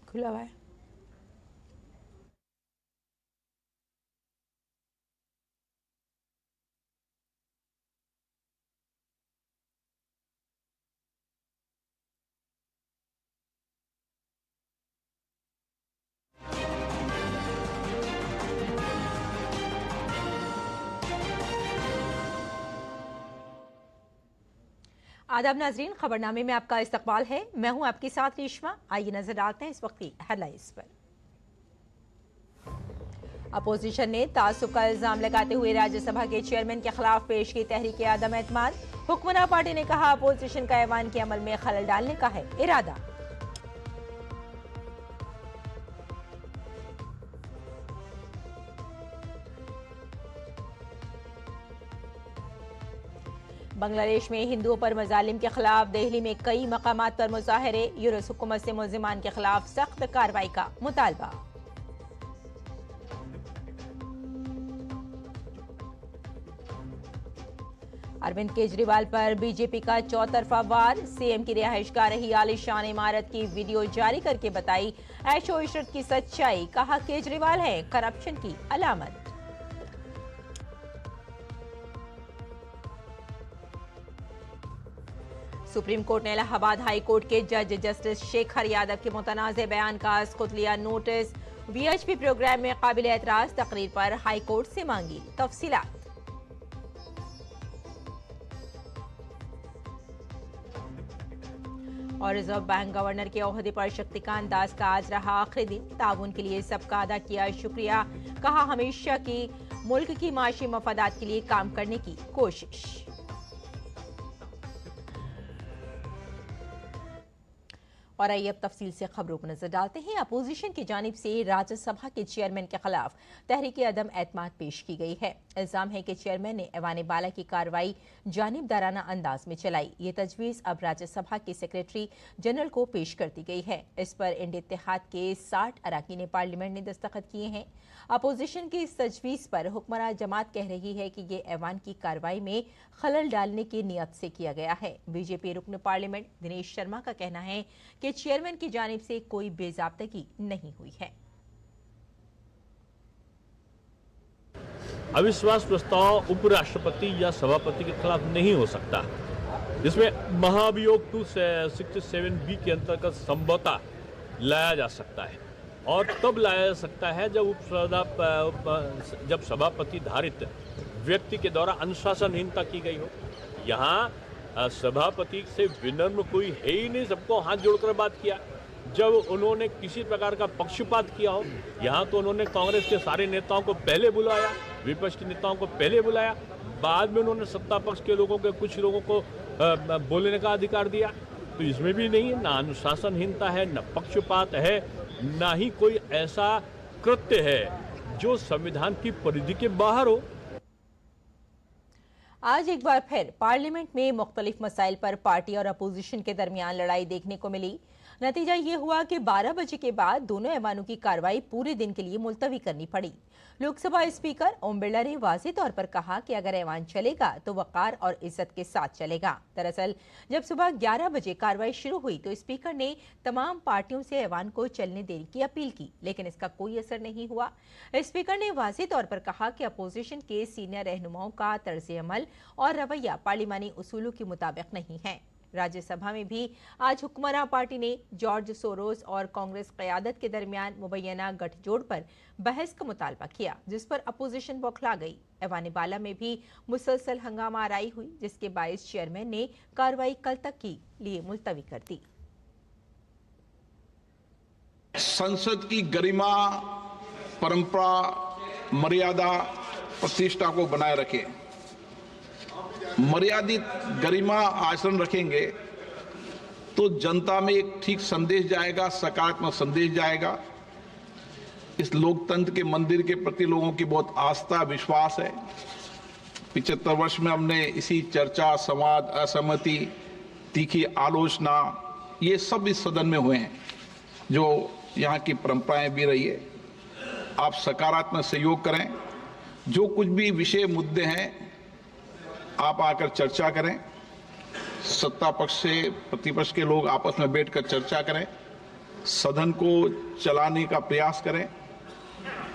खुला हुआ है। आदाब नाजरीन, खबरनामे में आपका इस्तकबाल है। मैं हूं आपके साथ रेशमा। आइए नजर डालते हैं इस वक्त की हेडलाइंस पर। अपोजिशन ने तासुब का इल्जाम लगाते हुए राज्यसभा के चेयरमैन के खिलाफ पेश की तहरीक आदम एतमाद। हुक्मरान पार्टी ने कहा अपोजिशन का ऐवान के अमल में खलल डालने का है इरादा। बांग्लादेश में हिंदुओं पर मजालिम के खिलाफ दिल्ली में कई मकामात पर मुजाहरे। यूरोस हुकूमत से मुल्जिमान के खिलाफ सख्त कार्रवाई का मुतालबा। अरविंद केजरीवाल पर बीजेपी का चौतरफा वार। सीएम की रिहाइशगाह रही आलीशान इमारत की वीडियो जारी करके बताई ऐशो इशरत की सच्चाई। कहा केजरीवाल है करप्शन की अलामत। सुप्रीम कोर्ट ने इलाहाबाद हाई कोर्ट के जज जस्टिस शेखर यादव के मुतनाज़ बयान का खुद लिया नोटिस। वीएचपी प्रोग्राम में काबिल एतराज तकरीर पर हाई कोर्ट से मांगी तफसीलात। और रिजर्व बैंक गवर्नर के ओहदे पर शक्तिकांत दास का आज रहा आखिरी दिन। ताउन के लिए सबका अदा किया शुक्रिया। कहा हमेशा की मुल्क की माशी मफादात के लिए काम करने की कोशिश। और आइए अब तफसील से खबरों को नजर डालते हैं। अपोजिशन की जानिब से राज्यसभा के चेयरमैन के खिलाफ तहरीक अदम एतमाद पेश की गई है। इल्जाम है कि चेयरमैन ने ऐवान बाला की कार्रवाई जानिबदाराना अंदाज में चलाई। ये तजवीज़ अब राज्यसभा के सेक्रेटरी जनरल को पेश कर दी गई है। इस पर इंडिया इत्तेहाद के 60 अरकान पार्लियामेंट ने दस्तखत किए हैं। अपोजिशन की इस तजवीज़ पर हुक्मरान जमात कह रही है कि ये ऐवान की कार्रवाई में खलल डालने की नीयत से किया गया है। बीजेपी रुकन पार्लियामेंट दिनेश शर्मा का कहना है कि चेयरमैन की जानिब से कोई बेजाब्तगी नहीं हुई है। अविश्वास प्रस्ताव उपराष्ट्रपति या सभापति के खिलाफ नहीं हो सकता। इसमें महाभियोग 267B के अंतर्गत संभवतः लाया जा सकता है और तब लाया जा सकता है जब सभापति धारित व्यक्ति के द्वारा अनुशासनहीनता की गई हो। यहाँ सभापति से विनम्र कोई है ही नहीं, सबको हाथ जोड़कर बात किया। जब उन्होंने किसी प्रकार का पक्षपात किया हो, यहाँ तो उन्होंने कांग्रेस के सारे नेताओं को पहले बुलाया, विपक्ष के नेताओं को पहले बुलाया, बाद में उन्होंने सत्ता पक्ष के लोगों के कुछ लोगों को बोलने का अधिकार दिया। तो इसमें भी नहीं है, ना अनुशासनहीनता है, न पक्षपात है, ना ही कोई ऐसा कृत्य है जो संविधान की परिधि के बाहर हो। आज एक बार फिर पार्लियामेंट में मुख्तलिफ मसाइल पर पार्टी और अपोजिशन के दरमियान लड़ाई देखने को मिली। नतीजा ये हुआ कि 12 बजे के बाद दोनों ऐवानों की कार्रवाई पूरे दिन के लिए मुलतवी करनी पड़ी। लोकसभा स्पीकर ओम बिरला ने वाज़ेह तौर पर कहा कि अगर ऐवान चलेगा तो वक़ार और इज्जत के साथ चलेगा। दरअसल जब सुबह 11 बजे कार्रवाई शुरू हुई तो स्पीकर ने तमाम पार्टियों से ऐवान को चलने देने की अपील की, लेकिन इसका कोई असर नहीं हुआ। स्पीकर ने वाज़ेह तौर पर कहा कि अपोजिशन के सीनियर रहनुमाओं का तर्ज अमल और रवैया पार्लिमानी उसूलों के मुताबिक नहीं है। राज्यसभा में भी आज हुक्मरान पार्टी ने जॉर्ज सोरोस और कांग्रेस क़यादत के दरमियान मुबैना गठजोड़ पर बहस का मुतालबा किया, जिस पर अपोजिशन बौखला गई। ऐवान बाला में भी मुसलसल हंगामा आराई हुई, जिसके बायस चेयरमैन ने कार्रवाई कल तक के लिए मुलतवी कर दी। संसद की गरिमा, परंपरा, मर्यादा, प्रतिष्ठा को बनाए रखें। मर्यादित गरिमा आचरण रखेंगे तो जनता में एक ठीक संदेश जाएगा, सकारात्मक संदेश जाएगा। इस लोकतंत्र के मंदिर के प्रति लोगों की बहुत आस्था, विश्वास है। 75 वर्ष में हमने इसी चर्चा, संवाद, असहमति, तीखी आलोचना, ये सब इस सदन में हुए हैं, जो यहाँ की परंपराएं भी रही है। आप सकारात्मक सहयोग करें। जो कुछ भी विषय मुद्दे हैं आप आकर चर्चा करें। सत्ता पक्ष से प्रतिपक्ष के लोग आपस में बैठकर चर्चा करें, सदन को चलाने का प्रयास करें।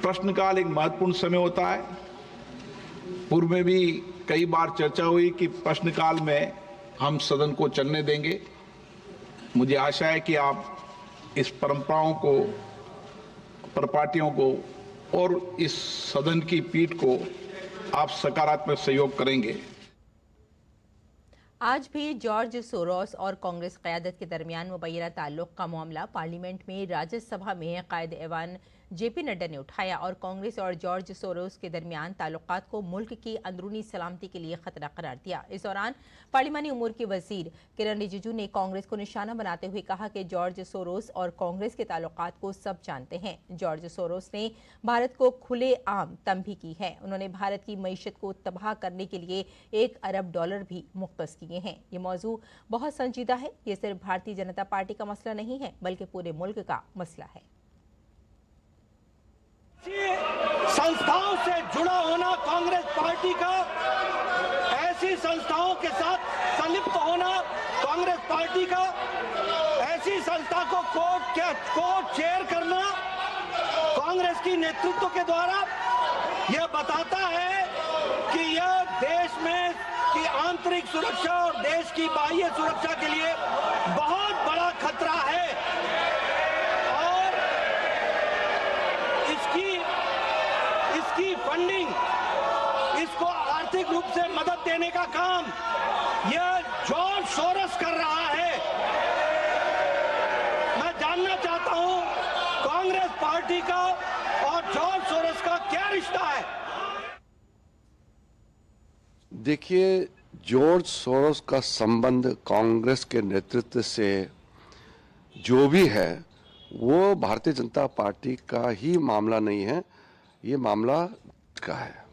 प्रश्नकाल एक महत्वपूर्ण समय होता है। पूर्व में भी कई बार चर्चा हुई कि प्रश्नकाल में हम सदन को चलने देंगे। मुझे आशा है कि आप इस परंपराओं को, परिपाटियों को और इस सदन की पीठ को आप सकारात्मक सहयोग करेंगे। आज भी जॉर्ज सोरोस और कांग्रेस क़यादत के दरमियान मुबैना ताल्लुक़ का मामला पार्लियामेंट में राज्यसभा में कायद ऐवान जेपी नड्डा ने उठाया और कांग्रेस और जॉर्ज सोरोस के दरमियान ताल्लुकात को मुल्क की अंदरूनी सलामती के लिए खतरा करार दिया। इस दौरान पार्लिमानी उमूर के वजीर किरण रिजिजू ने कांग्रेस को निशाना बनाते हुए कहा कि जॉर्ज सोरोस और कांग्रेस के ताल्लुकात को सब जानते हैं। जॉर्ज सोरोस ने भारत को खुलेआम तंबी की है। उन्होंने भारत की मईशत को तबाह करने के लिए $1 अरब भी मुख्तस किए हैं। ये मौजू बहुत संजीदा है। ये सिर्फ भारतीय जनता पार्टी का मसला नहीं है, बल्कि पूरे मुल्क का मसला है। संस्थाओं से जुड़ा होना कांग्रेस पार्टी का, ऐसी संस्थाओं के साथ संलिप्त होना कांग्रेस पार्टी का, ऐसी संस्था को कोर्ट चेयर करना कांग्रेस की नेतृत्व के द्वारा, यह बताता है कि यह देश में की आंतरिक सुरक्षा और देश की बाह्य सुरक्षा के लिए बहुत बड़ा खतरा है। और इसकी फंडिंग, इसको आर्थिक रूप से मदद देने का काम यह जॉर्ज सोरोस कर रहा है। मैं जानना चाहता हूं कांग्रेस पार्टी का और जॉर्ज सोरोस का क्या रिश्ता है। देखिए, जॉर्ज सोरोस का संबंध कांग्रेस के नेतृत्व से जो भी है वो भारतीय जनता पार्टी का ही मामला नहीं है, ये मामला का है।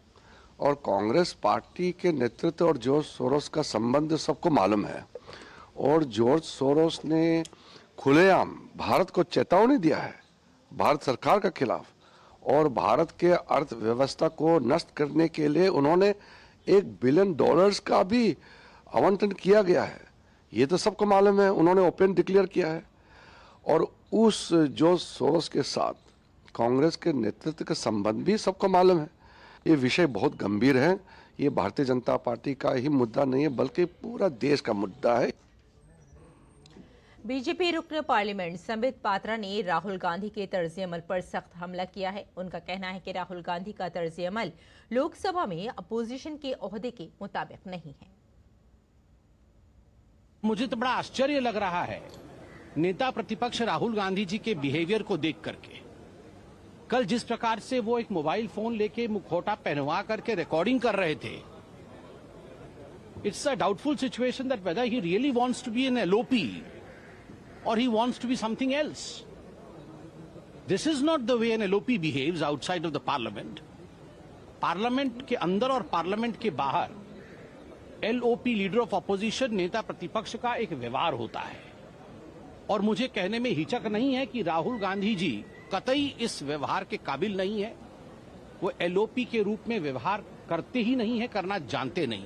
और कांग्रेस पार्टी के नेतृत्व और जॉर्ज सोरोस का संबंध सबको मालूम है। और जॉर्ज सोरोस ने खुलेआम भारत को चेतावनी दिया है भारत सरकार के खिलाफ, और भारत के अर्थव्यवस्था को नष्ट करने के लिए उन्होंने $1 बिलियन का भी आवंटन किया गया है। ये तो सबको मालूम है, उन्होंने ओपन डिक्लेयर किया है। और उस जॉर्ज सोरोस के साथ कांग्रेस के नेतृत्व का संबंध भी सबको मालूम है। ये विषय बहुत गंभीर है। ये भारतीय जनता पार्टी का ही मुद्दा नहीं है, बल्कि पूरा देश का मुद्दा है। बीजेपी रुकन पार्लियामेंट संबित पात्रा ने राहुल गांधी के तर्ज अमल पर सख्त हमला किया है। उनका कहना है कि राहुल गांधी का तर्ज अमल लोकसभा में अपोजिशन के ओहदे के मुताबिक नहीं है। मुझे तो बड़ा आश्चर्य लग रहा है नेता प्रतिपक्ष राहुल गांधी जी के बिहेवियर को देख करके। कल जिस प्रकार से वो एक मोबाइल फोन लेके मुखौटा पहनवा करके रिकॉर्डिंग कर रहे थे, it's a doubtful situation that whether he really wants to be an LOP or he wants to be something else. This is not the way an LOP behaves outside of the parliament. Parliament के अंदर और parliament के बाहर LOP leader of opposition, नेता प्रतिपक्ष का एक व्यवहार होता है। और मुझे कहने में हिचक नहीं है कि राहुल गांधी जी कतई इस व्यवहार के काबिल नहीं है। वो LOP के रूप में व्यवहार करते ही नहीं है, करना जानते नहीं।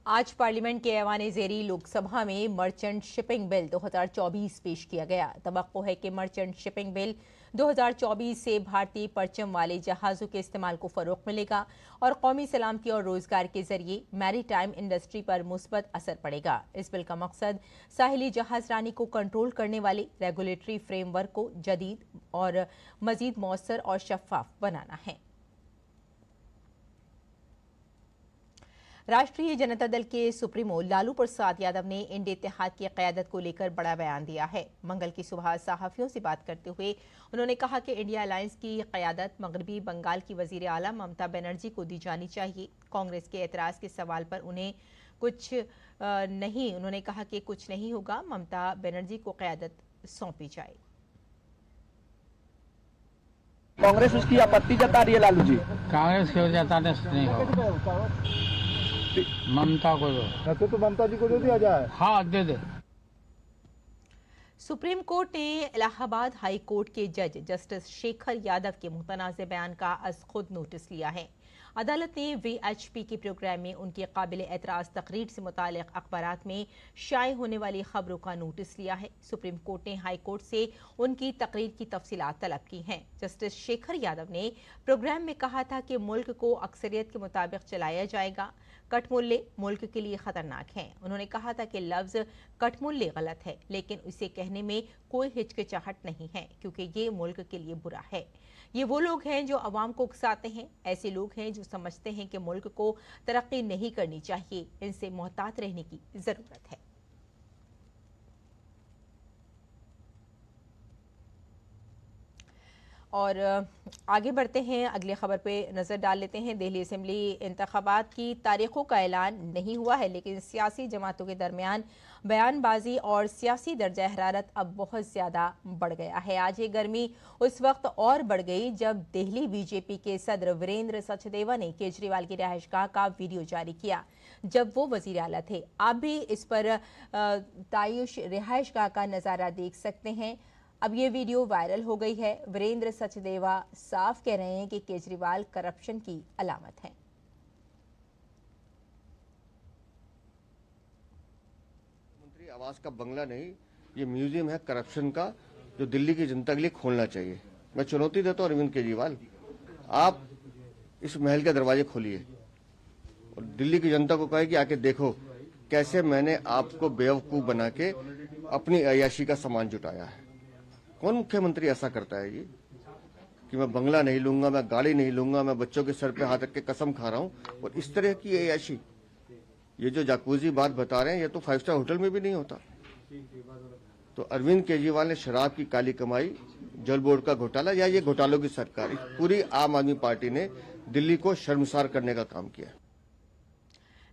आज पार्लियामेंट के ऐवान-ए-ज़ेरी लोकसभा में मर्चेंट शिपिंग बिल 2024 पेश किया गया। तवक्को है कि मर्चेंट शिपिंग बिल 2024 से भारतीय परचम वाले जहाज़ों के इस्तेमाल को फ़रोग़ मिलेगा और कौमी सलामती और रोज़गार के ज़रिए मैरीटाइम इंडस्ट्री पर मुस्बत असर पड़ेगा। इस बिल का मकसद साहिली जहाज़रानी को कंट्रोल करने वाले रेगुलेटरी फ्रेमवर्क को जदीद और मज़ीद मौसर और शफ़ाफ बनाना है। राष्ट्रीय जनता दल के सुप्रीमो लालू प्रसाद यादव ने इंडिया इत्तेहाद की क़यादत को लेकर बड़ा बयान दिया है। मंगल की सुबह सहाफ़ियों से बात करते हुए उन्होंने कहा कि इंडिया अलायंस की क़यादत मगरबी बंगाल की वज़ीर आला ममता बनर्जी को दी जानी चाहिए। कांग्रेस के एतराज़ के सवाल पर उन्हें उन्होंने कहा कि कुछ नहीं होगा, ममता बनर्जी को क़यादत सौंपी जाए। कांग्रेस उसकी आपत्ति जता रही है लालू जी। कांग्रेस की जताने नहीं होगा, ममता को दो। तो ममता जी को दे दिया जाए। हाँ, दे दे। सुप्रीम कोर्ट ने इलाहाबाद हाई कोर्ट के जज जस्टिस शेखर यादव के मुतनाज़ बयान का अज़ खुद नोटिस लिया है। अदालत ने VHP के प्रोग्राम में उनकी काबिल एतराज तकरीर से मुतालिक अखबारात में शाये होने वाली खबरों का नोटिस लिया है। सुप्रीम कोर्ट ने हाई कोर्ट से उनकी तकरीर की तफसीलात तलब की हैं। जस्टिस शेखर यादव ने प्रोग्राम में कहा था कि मुल्क को अक्सरियत के मुताबिक चलाया जाएगा। कटमुल्ले मुल्क के लिए खतरनाक हैं। उन्होंने कहा था कि लफ्ज कटमुल्ले गलत है, लेकिन इसे कहने में कोई हिचकिचाहट नहीं है क्योंकि ये मुल्क के लिए बुरा है। ये वो लोग हैं जो अवाम को उकसाते हैं। ऐसे लोग हैं जो समझते हैं कि मुल्क को तरक्की नहीं करनी चाहिए। इनसे मोहतात रहने की जरूरत है। और आगे बढ़ते हैं, अगली खबर पे नज़र डाल लेते हैं। दिल्ली असेंबली इंतखाबात की तारीखों का ऐलान नहीं हुआ है, लेकिन सियासी जमातों के दरमियान बयानबाजी और सियासी दर्जा हरारत अब बहुत ज़्यादा बढ़ गया है। आज ये गर्मी उस वक्त और बढ़ गई जब दिल्ली बीजेपी के सदर वीरेंद्र सचदेवा ने केजरीवाल की रिहाइशगाह का वीडियो जारी किया जब वो वजीर आला थे। आप भी इस पर तायुश रिहाइशगाह का नज़ारा देख सकते हैं। अब ये वीडियो वायरल हो गई है। वीरेंद्र सचदेवा साफ कह रहे हैं कि केजरीवाल करप्शन की अलामत है। मंत्री आवास का बंगला नहीं, ये म्यूजियम है करप्शन का, जो दिल्ली की जनता के लिए खोलना चाहिए। मैं चुनौती देता हूं अरविंद केजरीवाल, आप इस महल के दरवाजे खोलिए और दिल्ली की जनता को कहे कि आके देखो कैसे मैंने आपको बेवकूफ बना के अपनी अय्याशी का सामान जुटाया है। कौन मुख्यमंत्री ऐसा करता है जी कि मैं बंगला नहीं लूंगा, मैं गाड़ी नहीं लूंगा, मैं बच्चों के सर पे हाथ रख के कसम खा रहा हूं, और इस तरह की अय्याशी, ये जो जाकूजी बात बता रहे हैं, ये तो 5 स्टार होटल में भी नहीं होता। तो अरविंद केजरीवाल ने शराब की काली कमाई, जल बोर्ड का घोटाला, या ये घोटालों की सरकार, पूरी आम आदमी पार्टी ने दिल्ली को शर्मसार करने का काम किया।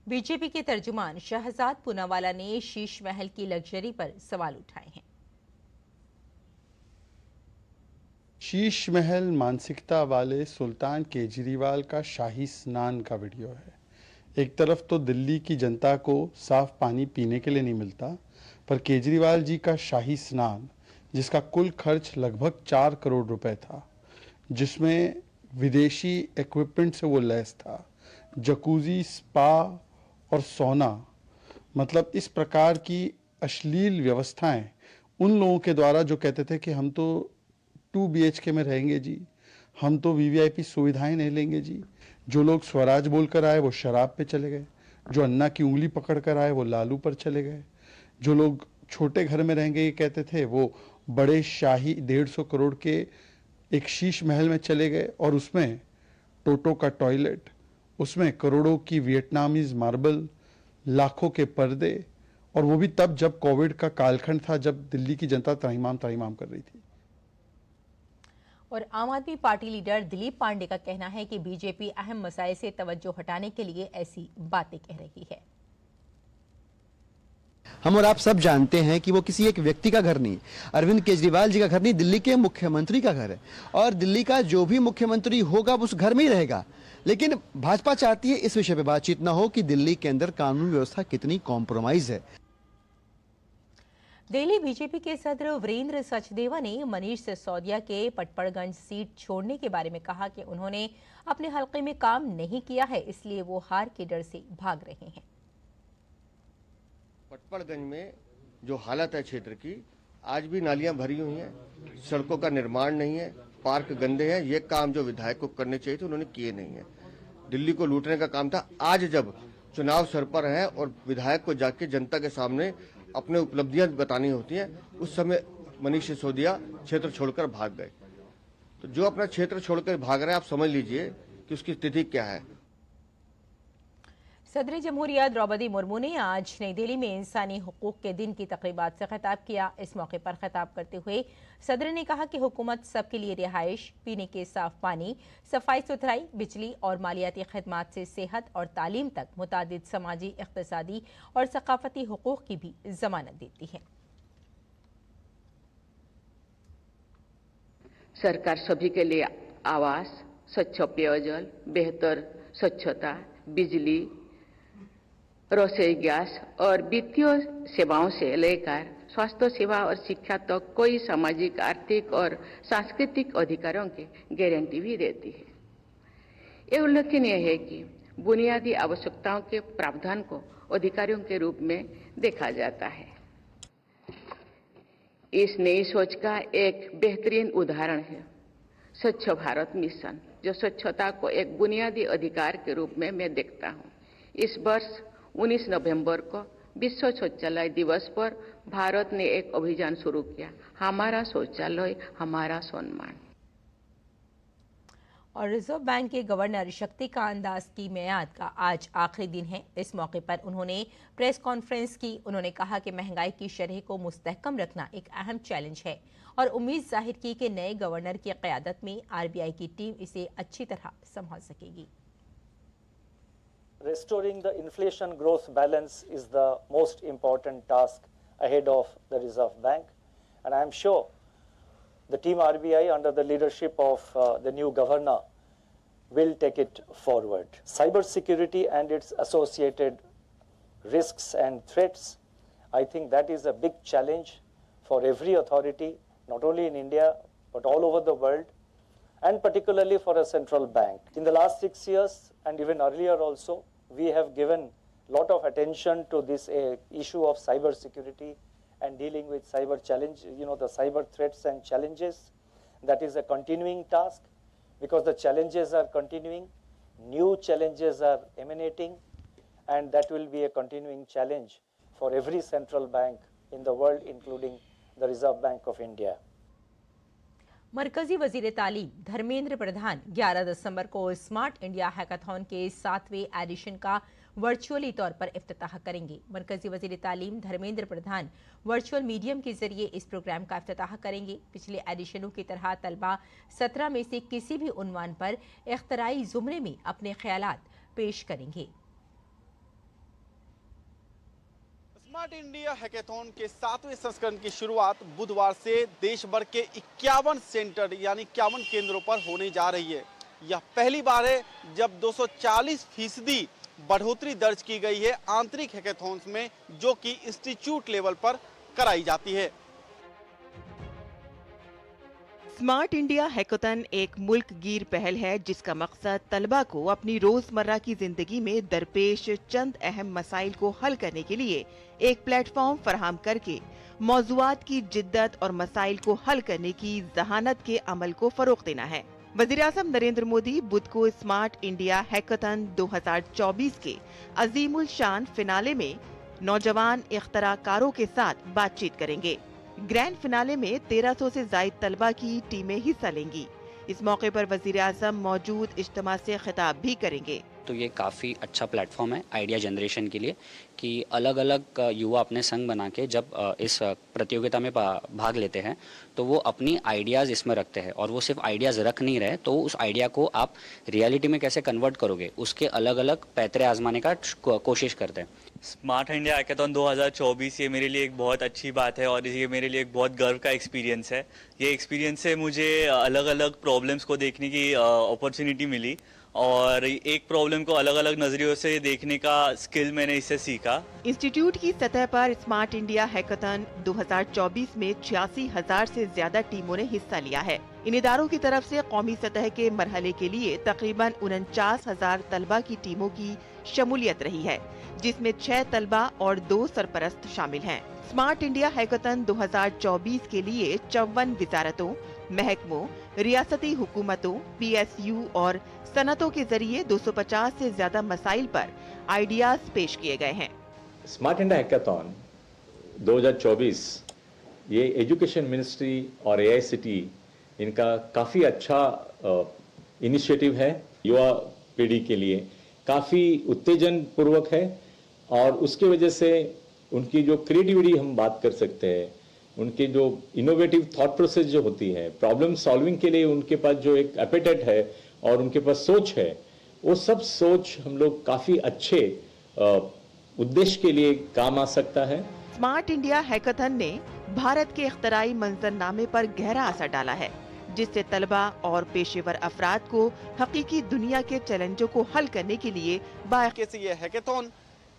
बीजेपी के तर्जुमान शहजाद पूनावाला ने शीश महल की लग्जरी पर सवाल उठाए हैं। शीश महल मानसिकता वाले सुल्तान केजरीवाल का शाही स्नान का वीडियो है। एक तरफ तो दिल्ली की जनता को साफ पानी पीने के लिए नहीं मिलता, पर केजरीवाल जी का शाही स्नान, जिसका कुल खर्च लगभग 4 करोड़ रुपए था, जिसमें विदेशी इक्विपमेंट से वो लैस था, जकूजी, स्पा और सोना, मतलब इस प्रकार की अश्लील व्यवस्थाएं उन लोगों के द्वारा जो कहते थे कि हम तो 2 BHK में रहेंगे जी, हम तो VVIP सुविधाएं नहीं लेंगे जी। जो लोग स्वराज बोलकर आए वो शराब पे चले गए, जो अन्ना की उंगली पकड़ कर आए वो लालू पर चले गए, जो लोग छोटे घर में रहेंगे ये कहते थे वो बड़े शाही 150 करोड़ के एक शीश महल में चले गए, और उसमें टोटो का टॉयलेट, उसमें करोड़ों की वियतनामीज मार्बल, लाखों के पर्दे, और वो भी तब जब कोविड का कालखंड था, जब दिल्ली की जनता त्राहिमाम कर रही थी। और आम आदमी पार्टी लीडर दिलीप पांडे का कहना है कि बीजेपी अहम मसाइल से तवज्जो हटाने के लिए ऐसी बातें कह रही है। हम और आप सब जानते हैं कि वो किसी एक व्यक्ति का घर नहीं, अरविंद केजरीवाल जी का घर नहीं, दिल्ली के मुख्यमंत्री का घर है, और दिल्ली का जो भी मुख्यमंत्री होगा वो उस घर में ही रहेगा। लेकिन भाजपा चाहती है इस विषय पे बातचीत ना हो कि दिल्ली के अंदर कानून व्यवस्था कितनी कॉम्प्रोमाइज है। दिल्ली बीजेपी के सदर वीरेंद्र सचदेवा ने मनीष सिसोदिया के पटपड़गंज सीट छोड़ने के बारे में कहा कि उन्होंने अपने हलके में काम नहीं किया है, इसलिए वो हार के डर से भाग रहे हैं। पटपड़गंज में जो हालत है क्षेत्र की, आज भी नालियां भरी हुई हैं, सड़कों का निर्माण नहीं है, पार्क गंदे हैं। ये काम जो विधायक को करने चाहिए थे उन्होंने किए नहीं है। दिल्ली को लूटने का काम था। आज जब चुनाव सर पर है और विधायक को जाके जनता के सामने अपने उपलब्धियां बतानी होती हैं, उस समय मनीष सिसोदिया क्षेत्र छोड़कर भाग गए। तो जो अपना क्षेत्र छोड़कर भाग रहे हैं, आप समझ लीजिए कि उसकी स्थिति क्या है। सदर जमहूरिया द्रौपदी मुर्मू ने आज नई दिल्ली में इंसानी हुकूक के दिन की तकरीबात से खिताब किया। इस मौके पर खिताब करते हुए सदर ने कहा कि हुकूमत सबके लिए रिहाइश, पीने के साफ पानी, सफाई सुथराई, बिजली और मालियाती खदमात से सेहत और तालीम तक मुतादिद समाजी, इक़्तिसादी और सकाफती हुकूक की भी जमानत देती है। सरकार सभी के लिए आवास, स्वच्छ पेयजल, बेहतर स्वच्छता, बिजली, रसोई गैस और वित्तीय सेवाओं से लेकर स्वास्थ्य सेवा और शिक्षा तक तो कोई सामाजिक, आर्थिक और सांस्कृतिक अधिकारों की गारंटी भी देती है। यह उल्लेखनीय है कि बुनियादी आवश्यकताओं के प्रावधान को अधिकारियों के रूप में देखा जाता है। इस नई सोच का एक बेहतरीन उदाहरण है स्वच्छ भारत मिशन, जो स्वच्छता को एक बुनियादी अधिकार के रूप में मैं देखता हूँ। इस वर्ष 19 नवंबर को विश्व शौचालय दिवस पर भारत ने एक अभियान शुरू किया, हमारा शौचालय हमारा सम्मान। और रिजर्व बैंक के गवर्नर शक्तिकांत दास की मियाद का आज आखिरी दिन है। इस मौके पर उन्होंने प्रेस कॉन्फ्रेंस की। उन्होंने कहा कि महंगाई की शरह को मुस्तहकम रखना एक अहम चैलेंज है और उम्मीद जाहिर की कि नए गवर्नर की क़यादत में आरबीआई की टीम इसे अच्छी तरह संभाल सकेगी। Restoring the inflation growth balance is the most important task ahead of the Reserve Bank, and I am sure the team RBI under the leadership of the new governor will take it forward. Cybersecurity and its associated risks and threats, I think that is a big challenge for every authority, not only in India but all over the world, and particularly for a central bank. In the last 6 years and even earlier also, we have given a lot of attention to this issue of cyber security and dealing with cyber challenge, the cyber threats and challenges. That is a continuing task because the challenges are continuing, new challenges are emanating, and that will be a continuing challenge for every central bank in the world, including the Reserve Bank of India. मरकजी वजीर तालीम धर्मेंद्र प्रधान 11 दिसंबर को smart India hackathon के 7वें addition का virtually तौर पर इफ्तिताह करेंगे। मरकजी वजीर तालीम धर्मेंद्र प्रधान वर्चुअल मीडियम के जरिए इस प्रोग्राम का इफ्तिताह करेंगे। पिछले एडिशनों की तरह तलबा 17 में से किसी भी उन्वान पर इख्तराई जुमरे में अपने ख्यालात पेश करेंगे। स्मार्ट इंडिया हैकाथॉन के 7वें संस्करण की शुरुआत बुधवार से देश भर के 51 सेंटर यानी 51 केंद्रों पर होने जा रही है। यह पहली बार है जब 240% बढ़ोतरी दर्ज की गई है आंतरिक हैकाथॉन्स में, जो कि इंस्टीट्यूट लेवल पर कराई जाती है। स्मार्ट इंडिया हैकाथॉन एक मुल्क गिर पहल है जिसका मकसद तलबा को अपनी रोजमर्रा की जिंदगी में दरपेश चंद अहम मसाइल को हल करने के लिए एक प्लेटफॉर्म फराहम करके मौज़ूआत की जिद्दत और मसाइल को हल करने की जहानत के अमल को फरोग देना है। वज़ीर-ए-आज़म नरेंद्र मोदी बुध को स्मार्ट इंडिया हैकाथॉन 2024 के अजीमुल शान फिनाले में नौजवान इख्तराकारों के साथ बातचीत करेंगे। ग्रैंड फिनाले में 1300 से ज़ायद तलबा की टीमें हिस्सा लेंगी। इस मौके पर वज़ीर-ए-आज़म मौजूद इज्तिमा से खिताब भी करेंगे। तो ये काफ़ी अच्छा प्लेटफॉर्म है आइडिया जनरेशन के लिए कि अलग अलग युवा अपने संग बना के जब इस प्रतियोगिता में भाग लेते हैं तो वो अपनी आइडियाज़ इसमें रखते हैं, और वो सिर्फ आइडियाज़ रख नहीं रहे तो उस आइडिया को आप रियलिटी में कैसे कन्वर्ट करोगे उसके अलग अलग पैतरे आजमाने का कोशिश करते हैं। स्मार्ट इंडिया हैकाथॉन 2024 ये मेरे लिए एक बहुत अच्छी बात है और ये मेरे लिए एक बहुत गर्व का एक्सपीरियंस है। ये एक्सपीरियंस से मुझे अलग अलग प्रॉब्लम्स को देखने की अपॉर्चुनिटी मिली और एक प्रॉब्लम को अलग अलग नजरियों से देखने का स्किल मैंने इससे सीखा। इंस्टीट्यूट की सतह पर स्मार्ट इंडिया हैकाथॉन 2024 में 86,000 से ज्यादा टीमों ने हिस्सा लिया है। इन इदारों की तरफ से कौमी सतह के मरहले के लिए तकरीबन 49,000 तलबा की टीमों की शमूलियत रही है, जिसमें 6 तलबा और 2 सरपरस्त शामिल हैं। स्मार्ट इंडिया हैकाथॉन 2024 के लिए 54 वजारतों, महकमों, रियासती हुकूमतों, PSU और सनतों के जरिए 250 से ज्यादा मसाइल पर आइडियाज पेश किए गए हैं। स्मार्ट इंडिया हैकाथॉन 2024 ये एजुकेशन मिनिस्ट्री और AICTE इनका काफ़ी अच्छा इनिशिएटिव है। युवा पीढ़ी के लिए काफ़ी उत्तेजन पूर्वक है और उसकी वजह से उनकी जो क्रिएटिविटी हम बात कर सकते हैं, उनके जो इनोवेटिव थॉट प्रोसेस जो होती है, प्रॉब्लम सॉल्विंग के लिए उनके पास जो एक एपेटाइट है और उनके पास सोच है, वो सब सोच हम लोग काफ़ी अच्छे उद्देश्य के लिए काम आ सकता है। स्मार्ट इंडिया हैकाथॉन ने भारत के इख्तराई मंजरनामे पर गहरा असर डाला है, जिससे तलबा और पेशेवर अफराद को हकीकी दुनिया के चैलेंजों को हल करने के लिए कैसे ये हैकाथॉन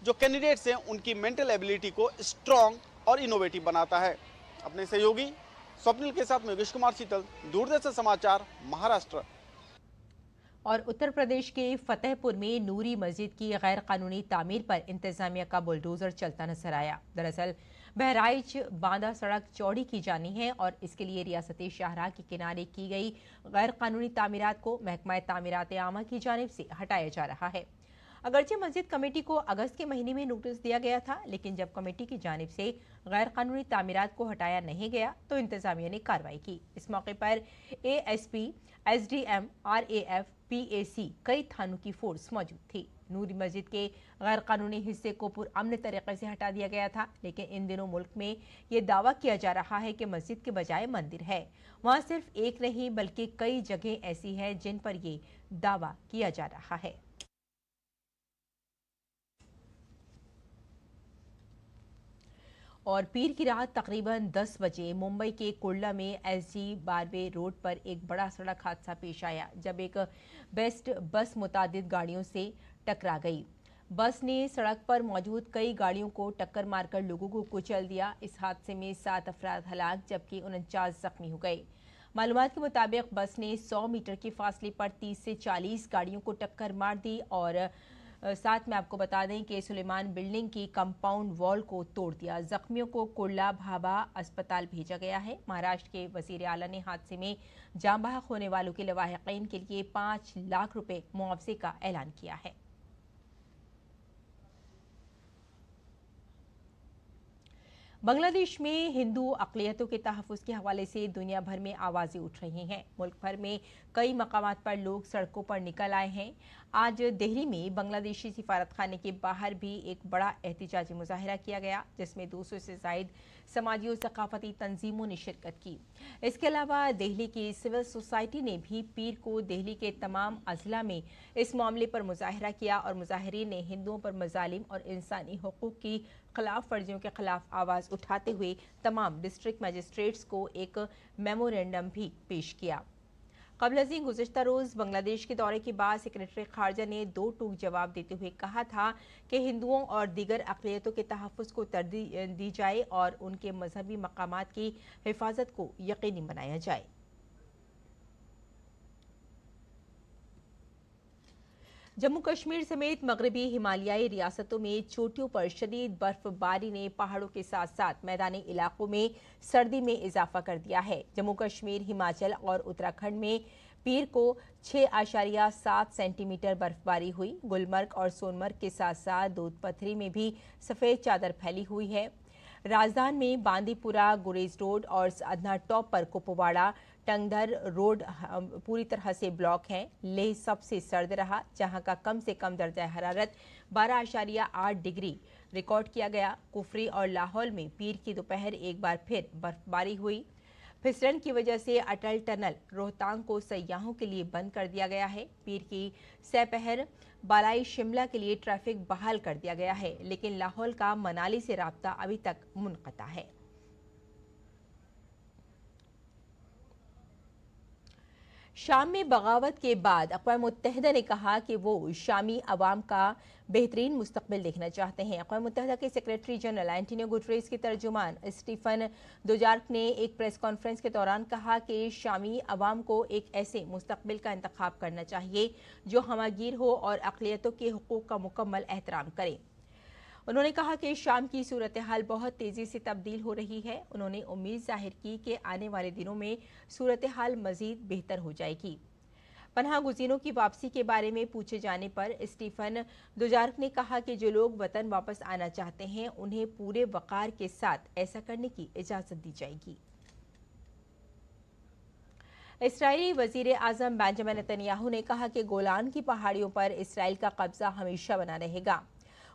जो कैंडिडेट्स हैं उनकी मेंटल एबिलिटी को स्ट्रॉन्ग और इनोवेटिव बनाता है। अपने सहयोगी स्वप्निल के साथ मैं योगेश कुमार शीतल, दूरदर्शन समाचार, महाराष्ट्र। और उत्तर प्रदेश के फतेहपुर में नूरी मस्जिद की गैर कानूनी तामीर पर इंतजामिया का बुलडोजर चलता नजर आया। दरअसल बहराइच बांदा सड़क चौड़ी की जानी है और इसके लिए रियासती शाहराह के किनारे की गई गैर कानूनी तामीरात को महकमा तामीरात आमा की जानिब से हटाया जा रहा है। अगरचे मस्जिद कमेटी को अगस्त के महीने में नोटिस दिया गया था, लेकिन जब कमेटी की जानिब से गैर कानूनी तामीरात को हटाया नहीं गया तो इंतजामिया ने कार्रवाई की। इस मौके पर ASP, SDM, RAF, PAC कई थानों की फोर्स मौजूद थी। नूरी मस्जिद के गैर कानूनी हिस्से को पुरअमन तरीके से हटा दिया गया था, लेकिन इन दिनों मुल्क में ये दावा किया जा रहा है कि मस्जिद के बजाय मंदिर है। वहाँ सिर्फ एक नहीं बल्कि कई जगह ऐसी हैं जिन पर ये दावा किया जा रहा है। और पीर की रात तकरीबन 10 बजे मुंबई के कुर्ला में SG बारवे रोड पर एक बड़ा सड़क हादसा पेश आया, जब एक बेस्ट बस मुतादिद गाड़ियों से टकरा गई। बस ने सड़क पर मौजूद कई गाड़ियों को टक्कर मारकर लोगों को कुचल दिया। इस हादसे में 7 अफराद हलाक जबकि 49 जख्मी हो गए। मालूमात के मुताबिक बस ने 100 मीटर के फासले पर 30 से 40 गाड़ियों को टक्कर मार दी और साथ में आपको बता दें कि सुलेमान बिल्डिंग की कंपाउंड वॉल को तोड़ दिया। जख्मियों को कुर्ला भाभा अस्पताल भेजा गया है। महाराष्ट्र के वजीर आला ने हादसे में जान बहक होने वालों के लवाहिकीन के लिए 5 लाख रुपए मुआवजे का ऐलान किया है। बांग्लादेश में हिंदू अक़लियतों के तहफ़्फ़ुज़ के हवाले से दुनिया भर में आवाज़ें उठ रही हैं। मुल्क भर में कई मकामात पर लोग सड़कों पर निकल आए हैं। आज दिल्ली में बांग्लादेशी सिफारतखाने के बाहर भी एक बड़ा एहतिजाजी मुजाहिरा किया गया, जिसमें 200 से ज़ायद समाजी और सकाफती तंजीमों ने शिरकत की। इसके अलावा दिल्ली की सिविल सोसाइटी ने भी पीर को दिल्ली के तमाम अजला में इस मामले पर मुजाहिरा किया और मुजाहिरीन ने हिंदुओं पर मजालिम और इंसानी हुकूक की खिलाफ वर्जियों के खिलाफ आवाज़ उठाते हुए तमाम डिस्ट्रिक्ट मजिस्ट्रेट्स को एक मेमोरेंडम भी पेश किया। कबल गुज़िश्ता रोज़ बांग्लादेश के दौरे के बाद सेक्रेटरी खारजा ने 2 टूक जवाब देते हुए कहा था कि हिंदुओं और दीगर अक़लियतों के तहफ़्फ़ुज़ को तरजीह दी जाए और उनके मजहबी मकामात की हिफाजत को यकीनी बनाया जाए। जम्मू कश्मीर समेत मगरबी हिमालयाई रियासतों में चोटियों पर शदीद बर्फबारी ने पहाड़ों के साथ साथ मैदानी इलाकों में सर्दी में इजाफा कर दिया है। जम्मू कश्मीर, हिमाचल और उत्तराखंड में पीर को 6.7 सेंटीमीटर बर्फबारी हुई। गुलमर्ग और सोनमर्ग के साथ साथ दूधपथरी में भी सफ़ेद चादर फैली हुई है। राजधानी में बांदीपुरा, गुरेज रोड और अदना टॉप पर कुपवाड़ा, टंगधर रोड पूरी तरह से ब्लॉक हैं। लेह सबसे सर्द रहा, जहां का कम से कम दर्जा हरारत 12.8 डिग्री रिकॉर्ड किया गया। कुफरी और लाहौल में पीर की दोपहर एक बार फिर बर्फबारी हुई। फिसलन की वजह से अटल टनल रोहतांग को सयाहों के लिए बंद कर दिया गया है। पीर की सपहर बालाई शिमला के लिए ट्रैफिक बहाल कर दिया गया है, लेकिन लाहौल का मनाली से राब्ता अभी तक मुनक़ता है। शाम में बगावत के बाद अक़वाम मुत्तहिदा ने कहा कि वो शामी अवाम का बेहतरीन मुस्तकबिल देखना चाहते हैं। अक़वाम मुत्तहिदा के सेक्रेटरी जनरल एंटोनियो गुटरेस के तर्जुमान स्टीफन दुजार्क ने एक प्रेस कॉन्फ्रेंस के दौरान कहा कि शामी अवाम को एक ऐसे मुस्तकबिल का इंतखाब करना चाहिए जो हमागीर हो और अक़लियतों के हुकूक का मुकम्मल एहतराम करे। उन्होंने कहा कि शाम की सूरत हाल बहुत तेज़ी से तब्दील हो रही है। उन्होंने उम्मीद जाहिर की कि आने वाले दिनों में सूरत हाल मज़ीद बेहतर हो जाएगी। पनाह गुज़ीरों की वापसी के बारे में पूछे जाने पर स्टीफन दुजार्क ने कहा कि जो लोग वतन वापस आना चाहते हैं उन्हें पूरे वक़ार के साथ ऐसा करने की इजाज़त दी जाएगी। इस्राईली वज़ीर आज़म बेंजामिन नेतन्याहू ने कहा कि गोलान की पहाड़ियों पर इसराइल का कब्जा हमेशा बना रहेगा।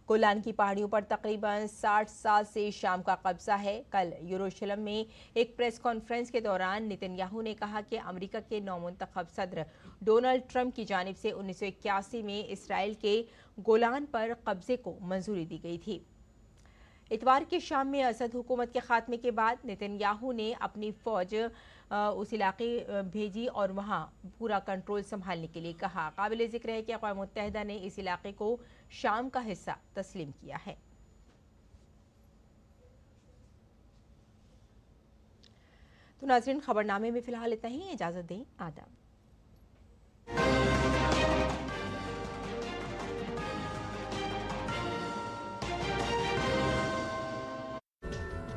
गोलान की पहाड़ियों पर तकरीबन 60 साल से शाम का कब्जा है। कल यरूशलेम में एक प्रेस कॉन्फ्रेंस के दौरान नेतन्याहू ने कहा कि अमेरिका के नौमुंतखब सदर डोनाल्ड ट्रंप की जानिब से 1981 में इसराइल के गोलान पर कब्जे को मंजूरी दी गई थी। इतवार की शाम में असद हुकूमत के खात्मे के बाद नेतन्याहू ने अपनी फौज उस इलाके भेजी और वहां पूरा कंट्रोल संभालने के लिए कहा। काबिल जिक्र है कि अक़वाम मुत्तहिदा ने इस इलाके को शाम का हिस्सा तस्लीम किया है। तो नाज़रीन, खबरनामे में फिलहाल इतना ही। इजाज़त दें। आदाब।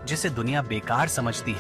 जिसे दुनिया बेकार समझती है,